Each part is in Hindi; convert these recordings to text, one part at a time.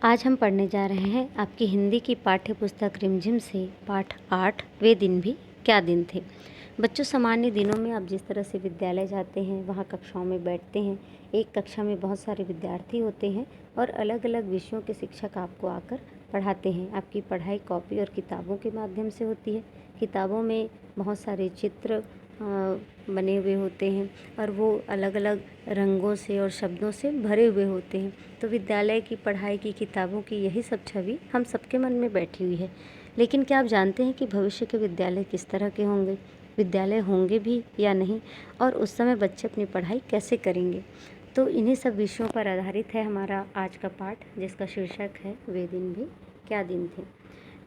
आज हम पढ़ने जा रहे हैं आपकी हिंदी की पाठ्य पुस्तक रिमझिम से पाठ 8 वे दिन भी क्या दिन थे। बच्चों, सामान्य दिनों में आप जिस तरह से विद्यालय जाते हैं, वहाँ कक्षाओं में बैठते हैं। एक कक्षा में बहुत सारे विद्यार्थी होते हैं और अलग अलग विषयों के शिक्षक आपको आकर पढ़ाते हैं। आपकी पढ़ाई कॉपी और किताबों के माध्यम से होती है। किताबों में बहुत सारे चित्र बने हुए होते हैं और वो अलग अलग रंगों से और शब्दों से भरे हुए होते हैं। तो विद्यालय की पढ़ाई की किताबों की यही सब छवि हम सबके मन में बैठी हुई है। लेकिन क्या आप जानते हैं कि भविष्य के विद्यालय किस तरह के होंगे? विद्यालय होंगे भी या नहीं, और उस समय बच्चे अपनी पढ़ाई कैसे करेंगे? तो इन्हीं सब विषयों पर आधारित है हमारा आज का पाठ, जिसका शीर्षक है वे दिन भी क्या दिन थे।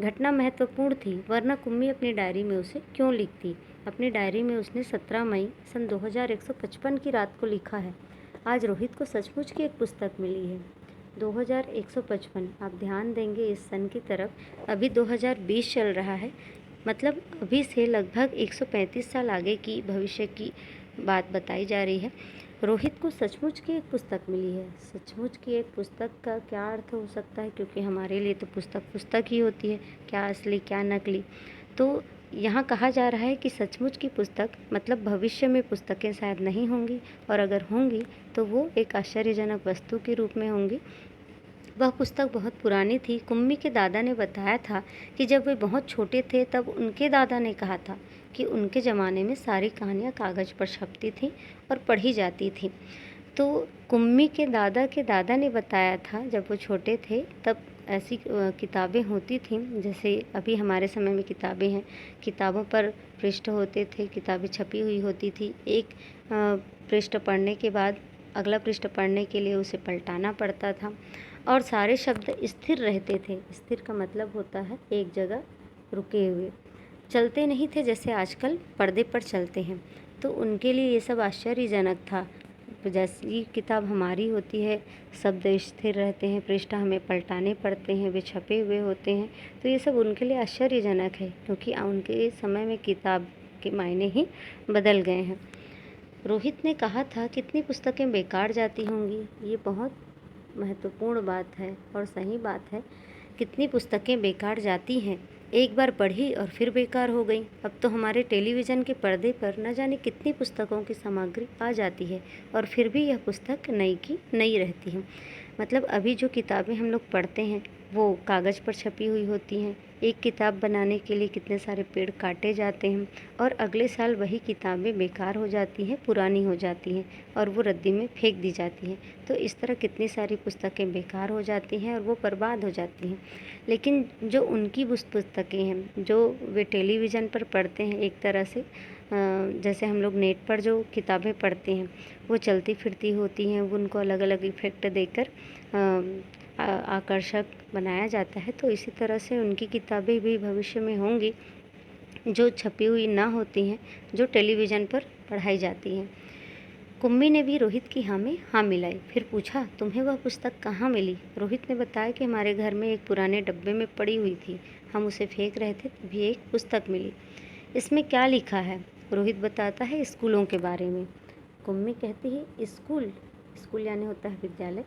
घटना महत्वपूर्ण थी, वरना कुम्मी अपनी डायरी में उसे क्यों लिखती? अपनी डायरी में उसने 17 मई सन 2155 की रात को लिखा है, आज रोहित को सचमुच की एक पुस्तक मिली है। 2155, आप ध्यान देंगे इस सन की तरफ। अभी 2020 चल रहा है, मतलब अभी से लगभग 135 साल आगे की भविष्य की बात बताई जा रही है। रोहित को सचमुच की एक पुस्तक मिली है। सचमुच की एक पुस्तक का क्या अर्थ हो सकता है, क्योंकि हमारे लिए तो पुस्तक पुस्तक ही होती है, क्या असली क्या नकली। तो यहाँ कहा जा रहा है कि सचमुच की पुस्तक मतलब भविष्य में पुस्तकें शायद नहीं होंगी, और अगर होंगी तो वो एक आश्चर्यजनक वस्तु के रूप में होंगी। वह पुस्तक बहुत पुरानी थी। कुम्मी के दादा ने बताया था कि जब वे बहुत छोटे थे तब उनके दादा ने कहा था कि उनके ज़माने में सारी कहानियाँ कागज़ पर छपती थीं और पढ़ी जाती थीं। तो कुम्मी के दादा ने बताया था जब वो छोटे थे तब ऐसी किताबें होती थीं, जैसे अभी हमारे समय में किताबें हैं। किताबों पर पृष्ठ होते थे, किताबें छपी हुई होती थी। एक पृष्ठ पढ़ने के बाद अगला पृष्ठ पढ़ने के लिए उसे पलटाना पड़ता था और सारे शब्द स्थिर रहते थे। स्थिर का मतलब होता है एक जगह रुके हुए, चलते नहीं थे जैसे आजकल पर्दे पर चलते हैं। तो उनके लिए ये सब आश्चर्यजनक था। जैसी किताब हमारी होती है, शब्द स्थिर रहते हैं, पृष्ठ हमें पलटाने पड़ते हैं, वे छपे हुए होते हैं। तो ये सब उनके लिए आश्चर्यजनक है, क्योंकि उनके समय में किताब के मायने ही बदल गए हैं। रोहित ने कहा था कितनी पुस्तकें बेकार जाती होंगी। ये बहुत महत्वपूर्ण बात है और सही बात है। कितनी पुस्तकें बेकार जाती हैं, एक बार पढ़ी और फिर बेकार हो गई। अब तो हमारे टेलीविज़न के पर्दे पर न जाने कितनी पुस्तकों की सामग्री आ जाती है और फिर भी यह पुस्तक नई की नई रहती है। मतलब अभी जो किताबें हम लोग पढ़ते हैं वो कागज़ पर छपी हुई होती हैं। एक किताब बनाने के लिए कितने सारे पेड़ काटे जाते हैं और अगले साल वही किताबें बेकार हो जाती हैं, पुरानी हो जाती हैं और वो रद्दी में फेंक दी जाती हैं। तो इस तरह कितनी सारी पुस्तकें बेकार हो जाती हैं और वो बर्बाद हो जाती हैं। लेकिन जो उनकी पुस्तकें हैं, जो वे टेलीविज़न पर पढ़ते हैं, एक तरह से जैसे हम लोग नेट पर जो किताबें पढ़ते हैं वो चलती फिरती होती हैं, उनको अलग अलग इफ़ेक्ट देकर आकर्षक बनाया जाता है। तो इसी तरह से उनकी किताबें भी भविष्य में होंगी जो छपी हुई ना होती हैं, जो टेलीविज़न पर पढ़ाई जाती हैं। कुम्मी ने भी रोहित की हाँ में हाँ मिलाई। फिर पूछा, तुम्हें वह पुस्तक कहाँ मिली? रोहित ने बताया कि हमारे घर में एक पुराने डब्बे में पड़ी हुई थी, हम उसे फेंक रहे थे तभी एक पुस्तक मिली। इसमें क्या लिखा है? रोहित बताता है स्कूलों के बारे में। कुम्मी कहती है स्कूल? स्कूल यानी होता है विद्यालय।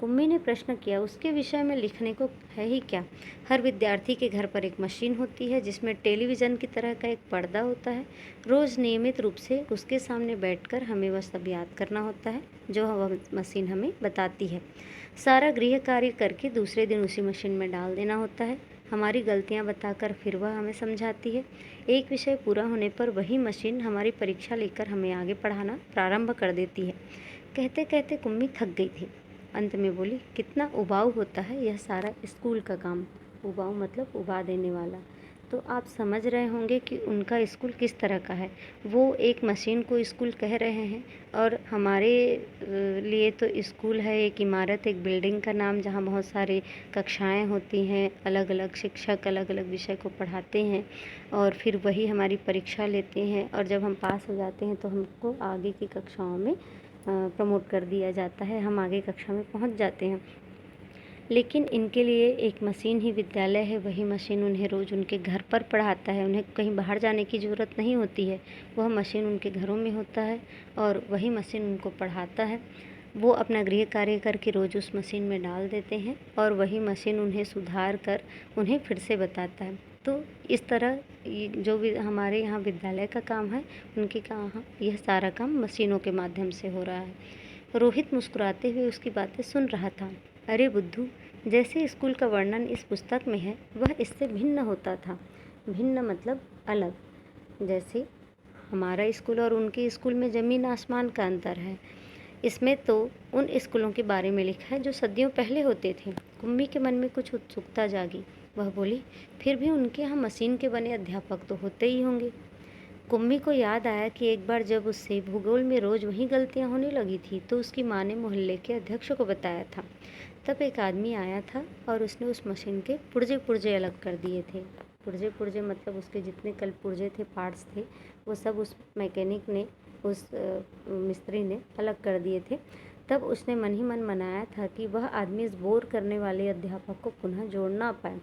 कुम्मी ने प्रश्न किया, उसके विषय में लिखने को है ही क्या? हर विद्यार्थी के घर पर एक मशीन होती है जिसमें टेलीविज़न की तरह का एक पर्दा होता है। रोज़ नियमित रूप से उसके सामने बैठकर हमें वह सब याद करना होता है जो वह मशीन हमें बताती है। सारा गृह कार्य करके दूसरे दिन उसी मशीन में डाल देना होता है। हमारी गलतियाँ बताकर फिर वह हमें समझाती है। एक विषय पूरा होने पर वही मशीन हमारी परीक्षा लेकर हमें आगे पढ़ाना प्रारंभ कर देती है। कहते कहते कुम्मी थक गई थी। अंत में बोली, कितना उबाऊ होता है यह सारा स्कूल का काम। उबाऊ मतलब उबा देने वाला। तो आप समझ रहे होंगे कि उनका स्कूल किस तरह का है। वो एक मशीन को स्कूल कह रहे हैं और हमारे लिए तो स्कूल है एक इमारत, एक बिल्डिंग का नाम, जहाँ बहुत सारी कक्षाएं होती हैं, अलग अलग शिक्षक अलग अलग विषय को पढ़ाते हैं और फिर वही हमारी परीक्षा लेते हैं और जब हम पास हो जाते हैं तो हमको आगे की कक्षाओं में प्रमोट कर दिया जाता है, हम आगे कक्षा में पहुंच जाते हैं। लेकिन इनके लिए एक मशीन ही विद्यालय है। वही मशीन उन्हें रोज़ उनके घर पर पढ़ाता है। उन्हें कहीं बाहर जाने की ज़रूरत नहीं होती है, वह मशीन उनके घरों में होता है और वही मशीन उनको पढ़ाता है। वो अपना गृह कार्य करके रोज़ उस मशीन में डाल देते हैं और वही मशीन उन्हें सुधार कर उन्हें फिर से बताता है। तो इस तरह जो भी हमारे यहाँ विद्यालय का काम है, उनके यहाँ यह सारा काम मशीनों के माध्यम से हो रहा है। रोहित मुस्कुराते हुए उसकी बातें सुन रहा था। अरे बुद्धू, जैसे स्कूल का वर्णन इस पुस्तक में है वह इससे भिन्न होता था। भिन्न मतलब अलग। जैसे हमारा स्कूल और उनके स्कूल में ज़मीन आसमान का अंतर है। इसमें तो उन स्कूलों के बारे में लिखा है जो सदियों पहले होते थे। कुम्मी के मन में कुछ उत्सुकता जागी। वह बोली, फिर भी उनके यहाँ मशीन के बने अध्यापक तो होते ही होंगे। कुम्मी को याद आया कि एक बार जब उससे भूगोल में रोज़ वही गलतियाँ होने लगी थी तो उसकी माँ ने मोहल्ले के अध्यक्ष को बताया था। तब एक आदमी आया था और उसने उस मशीन के पुर्जे पुर्जे अलग कर दिए थे। पुर्जे पुर्जे मतलब उसके जितने कल पुर्जे थे, पार्ट्स थे, वो सब उस मैकेनिक ने, उस मिस्त्री ने अलग कर दिए थे। तब उसने मन ही मन मनाया था कि वह आदमी इस बोर करने वाले अध्यापक को पुनः जोड़ ना पाए,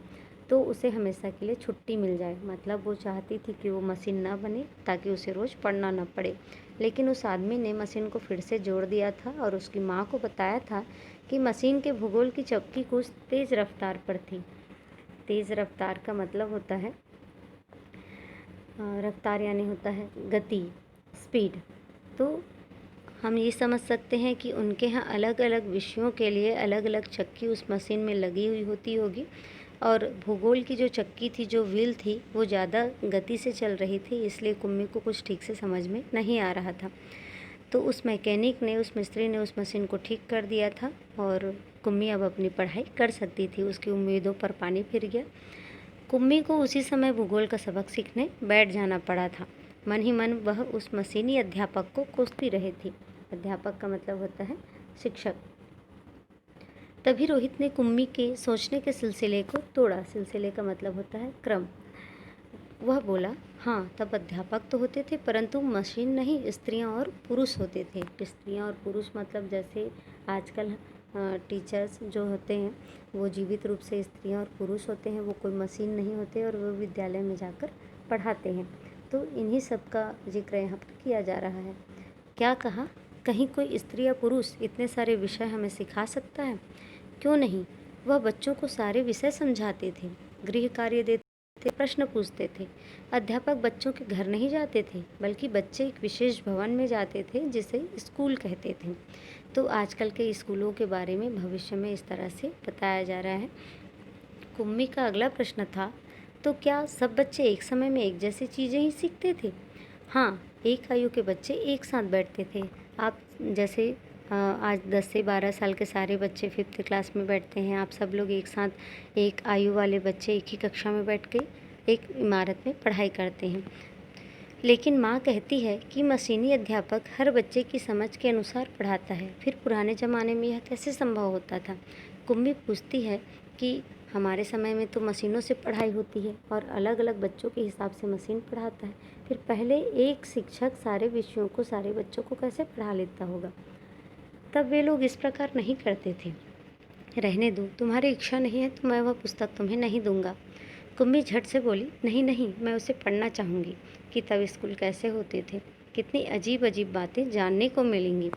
तो उसे हमेशा के लिए छुट्टी मिल जाए। मतलब वो चाहती थी कि वो मशीन ना बने ताकि उसे रोज़ पढ़ना ना पड़े। लेकिन उस आदमी ने मशीन को फिर से जोड़ दिया था और उसकी माँ को बताया था कि मशीन के भूगोल की चक्की कुछ तेज़ रफ्तार पर थी। तेज़ रफ्तार का मतलब होता है रफ्तार, यानी होता है गति, स्पीड। तो हम ये समझ सकते हैं कि उनके यहाँ अलग अलग विषयों के लिए अलग अलग चक्की उस मशीन में लगी हुई होती होगी और भूगोल की जो चक्की थी, जो व्हील थी, वो ज़्यादा गति से चल रही थी, इसलिए कुम्मी को कुछ ठीक से समझ में नहीं आ रहा था। तो उस मैकेनिक ने, उस मिस्त्री ने उस मशीन को ठीक कर दिया था और कुम्मी अब अपनी पढ़ाई कर सकती थी। उसकी उम्मीदों पर पानी फिर गया। कुम्मी को उसी समय भूगोल का सबक सीखने बैठ जाना पड़ा था। मन ही मन वह उस मशीनी अध्यापक को कोसती रही थी। अध्यापक का मतलब होता है शिक्षक। तभी रोहित ने कुम्मी के सोचने के सिलसिले को तोड़ा। सिलसिले का मतलब होता है क्रम। वह बोला, हाँ, तब अध्यापक तो होते थे परंतु मशीन नहीं, स्त्रियां और पुरुष होते थे। स्त्रियां और पुरुष मतलब जैसे आजकल टीचर्स जो होते हैं वो जीवित रूप से स्त्रियां और पुरुष होते हैं, वो कोई मशीन नहीं होते और वो विद्यालय में जाकर पढ़ाते हैं। तो इन्हीं सब का जिक्र यहाँ पर किया जा रहा है। क्या कहा, कहीं कोई स्त्री या पुरुष इतने सारे विषय हमें सिखा सकता है? क्यों नहीं। वह बच्चों को सारे विषय समझाते थे, गृह कार्य देते, प्रश्न पूछते थे। अध्यापक बच्चों के घर नहीं जाते थे, बल्कि बच्चे एक विशेष भवन में जाते थे जिसे स्कूल कहते थे। तो आजकल के स्कूलों के बारे में भविष्य में इस तरह से बताया जा रहा है। कुम्मी का अगला प्रश्न था, तो क्या सब बच्चे एक समय में एक जैसी चीज़ें ही सीखते थे? हाँ, एक आयु के बच्चे एक साथ बैठते थे। आप जैसे आज 10 से 12 साल के सारे बच्चे 5th क्लास में बैठते हैं। आप सब लोग एक साथ, एक आयु वाले बच्चे एक ही कक्षा में बैठ के एक इमारत में पढ़ाई करते हैं। लेकिन माँ कहती है कि मशीनी अध्यापक हर बच्चे की समझ के अनुसार पढ़ाता है। फिर पुराने ज़माने में यह कैसे संभव होता था? कुम्मी पूछती है कि हमारे समय में तो मशीनों से पढ़ाई होती है और अलग अलग बच्चों के हिसाब से मशीन पढ़ाता है। फिर पहले एक शिक्षक सारे विषयों को, सारे बच्चों को कैसे पढ़ा लेता होगा? तब वे लोग इस प्रकार नहीं करते थे। रहने दो, तुम्हारी इच्छा नहीं है तो मैं वह पुस्तक तुम्हें नहीं दूंगा। कुम्मी झट से बोली, नहीं नहीं, मैं उसे पढ़ना चाहूँगी कि तब स्कूल कैसे होते थे, कितनी अजीब अजीब बातें जानने को मिलेंगी।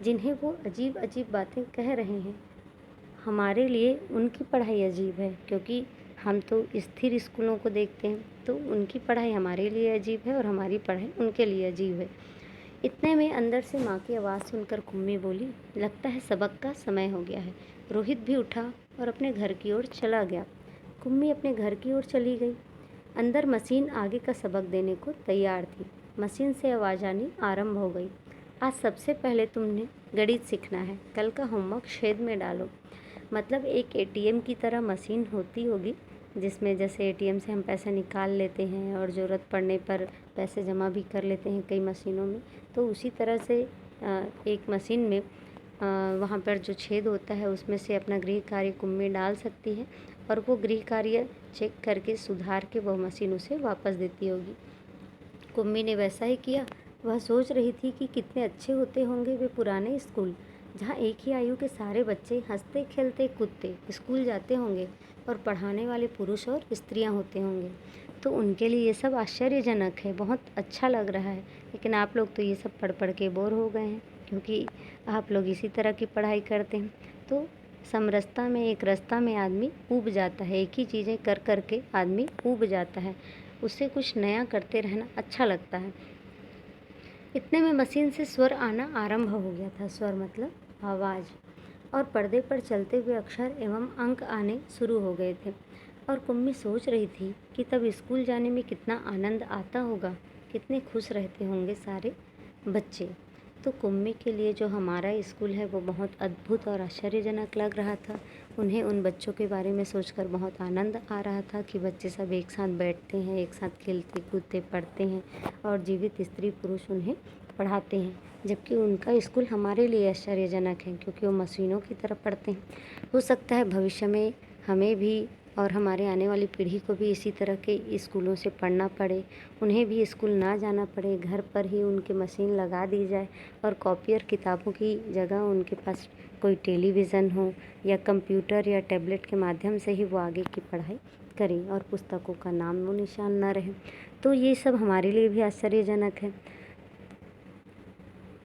जिन्हें वो अजीब अजीब बातें कह रहे हैं, हमारे लिए उनकी पढ़ाई अजीब है, क्योंकि हम तो स्थिर स्कूलों को देखते हैं, तो उनकी पढ़ाई हमारे लिए अजीब है और हमारी पढ़ाई उनके लिए अजीब है। इतने में अंदर से माँ की आवाज़ सुनकर कुम्मी बोली, लगता है सबक का समय हो गया है। रोहित भी उठा और अपने घर की ओर चला गया। कुम्मी अपने घर की ओर चली गई। अंदर मशीन आगे का सबक देने को तैयार थी। मशीन से आवाज़ आनी आरंभ हो गई। आज सबसे पहले तुमने गणित सीखना है, कल का होमवर्क छेद में डालो। मतलब एक एटीएम की तरह मशीन होती होगी, जिसमें जैसे एटीएम से हम पैसे निकाल लेते हैं और ज़रूरत पड़ने पर पैसे जमा भी कर लेते हैं कई मशीनों में, तो उसी तरह से एक मशीन में वहाँ पर जो छेद होता है उसमें से अपना गृह कार्य कुम्मी डाल सकती है और वो गृह कार्य चेक करके सुधार के वह मशीन उसे वापस देती होगी। कुम्मी ने वैसा ही किया। वह सोच रही थी कि कितने अच्छे होते होंगे वे पुराने स्कूल, जहाँ एक ही आयु के सारे बच्चे हंसते खेलते कूदते स्कूल जाते होंगे और पढ़ाने वाले पुरुष और स्त्रियाँ होते होंगे। तो उनके लिए ये सब आश्चर्यजनक है, बहुत अच्छा लग रहा है। लेकिन आप लोग तो ये सब पढ़ पढ़ के बोर हो गए हैं, क्योंकि आप लोग इसी तरह की पढ़ाई करते हैं। तो समरसता में, एक रास्ता में आदमी ऊब जाता है, एक ही चीज़ें कर कर के आदमी ऊब जाता है, उससे कुछ नया करते रहना अच्छा लगता है। इतने में मशीन से स्वर आना आरंभ हो गया था। स्वर मतलब आवाज़, और पर्दे पर चलते हुए अक्षर एवं अंक आने शुरू हो गए थे। और कुम्मी सोच रही थी कि तब स्कूल जाने में कितना आनंद आता होगा, कितने खुश रहते होंगे सारे बच्चे। तो कुम्मी के लिए जो हमारा स्कूल है वो बहुत अद्भुत और आश्चर्यजनक लग रहा था। उन्हें उन बच्चों के बारे में सोचकर बहुत आनंद आ रहा था कि बच्चे सब एक साथ बैठते हैं, एक साथ खेलते कूदते पढ़ते हैं और जीवित स्त्री पुरुष उन्हें पढ़ाते हैं। जबकि उनका स्कूल हमारे लिए आश्चर्यजनक है क्योंकि वो मशीनों की तरह पढ़ते हैं। हो सकता है भविष्य में हमें भी और हमारे आने वाली पीढ़ी को भी इसी तरह के स्कूलों से पढ़ना पड़े, उन्हें भी स्कूल ना जाना पड़े, घर पर ही उनके मशीन लगा दी जाए और कॉपी और किताबों की जगह उनके पास कोई टेलीविज़न हो या कंप्यूटर या टैबलेट के माध्यम से ही वो आगे की पढ़ाई करें और पुस्तकों का नामो निशान न रहे। तो ये सब हमारे लिए भी आश्चर्यजनक है।